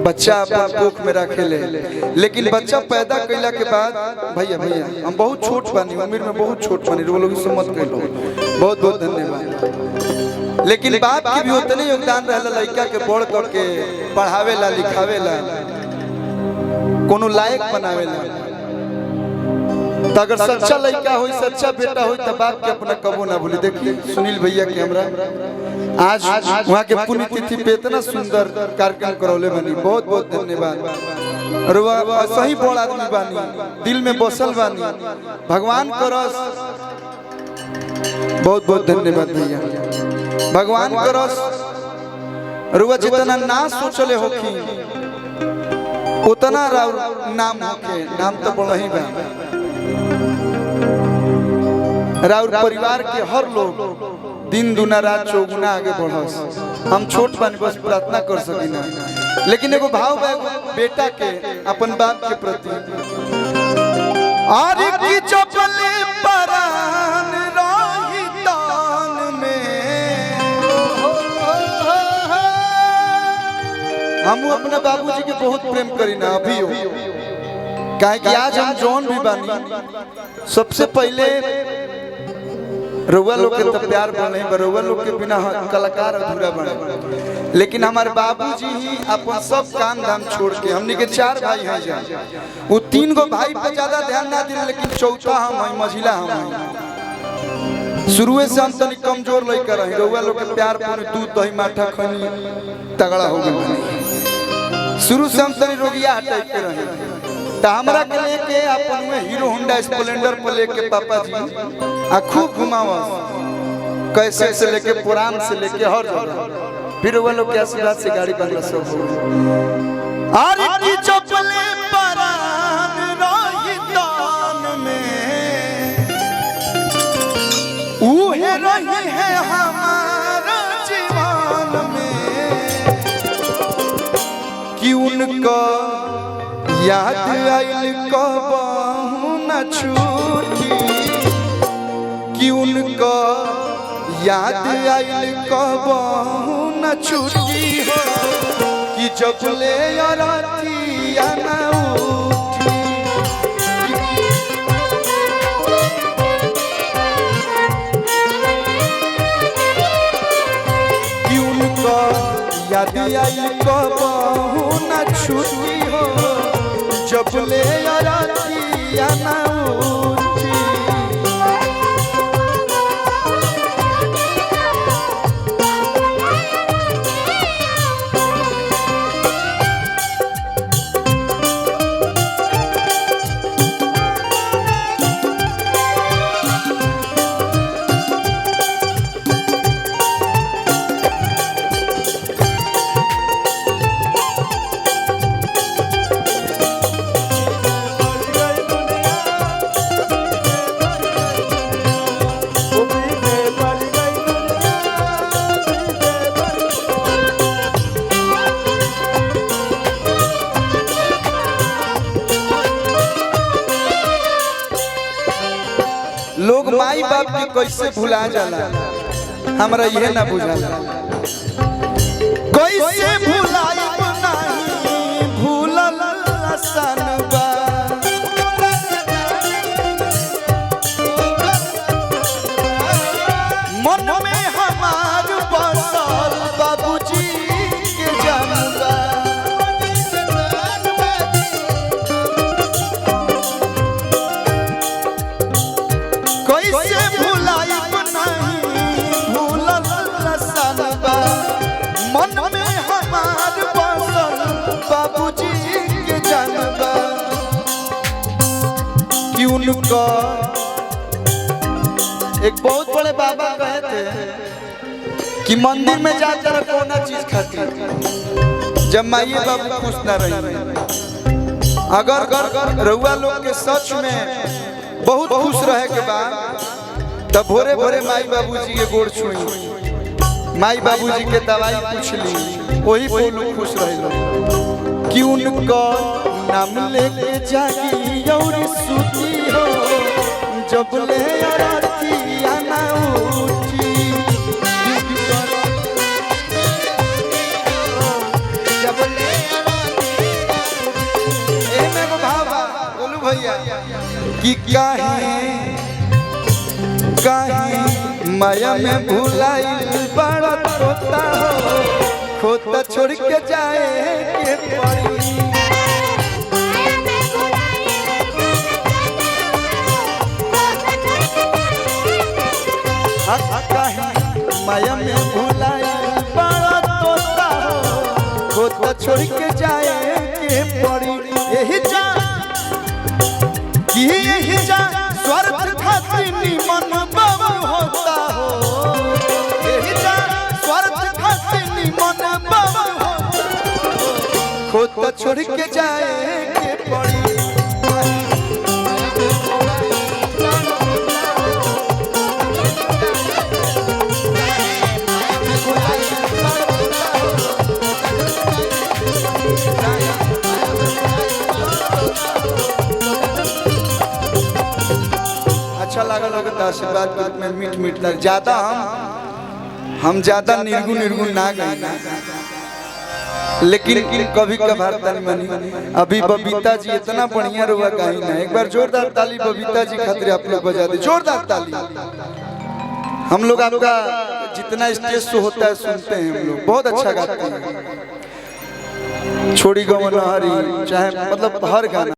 बच्चा अपन कोख में रखेले, लेकिन बच्चा पैदा कैला के बाद भैया हम बहुत छोट बानी, उम्र में बहुत छोट बानी, वो लोग मत कहिलो, बहुत बहुत धन्यवाद। लेकिन बाप की भी उतने योगदान रहला लड़का के बड़ करके पढ़ावेला लिखावेला, कोनो लायक बनावेला। तो अगर सच्चा लड़का हो, सच्चा बेटा हो, तो बाप के अपना कबो ना भूले। देखिए सुनील भैया के हमरा आज वहाँ के पुण्यतिथि पे इतना सुंदर कार्यक्रम करौले बनी, बहुत बहुत धन्यवाद। और वह सही बड़ आदमी बानी, दिल में बसल बानी, भगवान करस, बहुत बहुत धन्यवाद भैया, भगवान करस। और वह जितना ना सोचले होखी उतना नाम होके, नाम तो बड़ा ही बा। राउर परिवार के हर लोग दिन दुना रात चौगुना आगे बढ़स। हम छोट बानी, बस प्रार्थना कर सकी ना, लेकिन एगो भाव बा बेटा के अपन बाप के प्रति। आरे की चपले परान रही तान में, हम अपने बाबूजी के बहुत प्रेम करी ना अभी हो, काहे कि आज हम जौन भी बानी, सबसे पहले रउआ लोग के तो प्यार बने, रउआ लोग के बिना कलाकार अधूरा बने। लेकिन हमारे बाबूजी ही अपन सब काम धाम छोड़ के, हमने के 4 भाई हैं जा, वो 3 गो भाई पे ज्यादा ध्यान ना दिले, लेकिन चौथा हम हैं, मझिला हम हैं। शुरुए से हम तनी कमजोर लइका रही, रउआ लोग के प्यार पर दूध दही माठा खनी तगड़ा हो गए। शुरू से हम तनी रोगिया हटाई के रहे, तो हमरा के लेके अपन में हीरो होंडा स्प्लेंडर पर लेके पापा जी आ खूब घुमावस, कैसे से लेके पुरान से लेके हर जगह। फिर वो लोग के आशीर्वाद से गाड़ी बनला सब हो। आरे की चपले परान रही तान में, उहे रही है हमारा जीवन में, कि उनका याद आइल कबहू न छूटी, कि उनका याद आइल कबहू न छूटी हो, कि जब ले अरतिया न उठी। कि उनका याद आइल कबहू न छूटी हो, जब ले अरतिया न उठी। लोग माई बाप के कैसे भुला जाला, हमरा यह ना बुझाला। कैसे भुलाई नहीं भूलल सन बा, मन में हमार बसल बाबूजी के जानबा। कैसे भुलाई नहीं भूलल सन बा, मन में हमार बसल बाबूजी के जानबा। कि उनका एक बहुत बड़े बाबा कहे थे कि मंदिर में जाकर कौन चीज खाती जब माई बाबू खुश ना रही। अगर रउआ लोग के सच में बहुत खुश रहे के बाद, तब भोरे भोरे माई बाबूजी के गोड़ छुई, माई बाबूजी के दवाई पूछ ली, वही फूल खुश रहे। कि उनका नाम लेके जागी और सुती हो, जब ले अरतिया न उठी। जब ले भैया कि काहे माया में भुलाइल बड़ा तोता हो खोता छोड़ के जाए के पड़ी माया में भुलाइल बड़ा तोता हो खोता छोड़ के जाए के पड़ी यही जा स्वार्थ खातिर निमन बाबू होता हो यही जा स्वार्थ खातिर निमन बाबू होता खोता छोड़ के जाए के पड़ी अच्छा लगा लोग आशीर्वाद के रूप में मीठ मीठ लग ज्यादा हम ज्यादा निर्गुण ना गाए लेकिन कभी कभार तनी मनी अभी बबीता जी इतना बढ़िया रुआ गाई ना एक बार जोरदार ताली बबीता जी खातिर आप लोग बजा दे जोरदार ताली हम लोग आपका जितना स्टेज शो होता है सुनते हैं हम लोग बहुत अच्छा गाते हैं छोड़ी गवन हरी चाहे मतलब हर गाना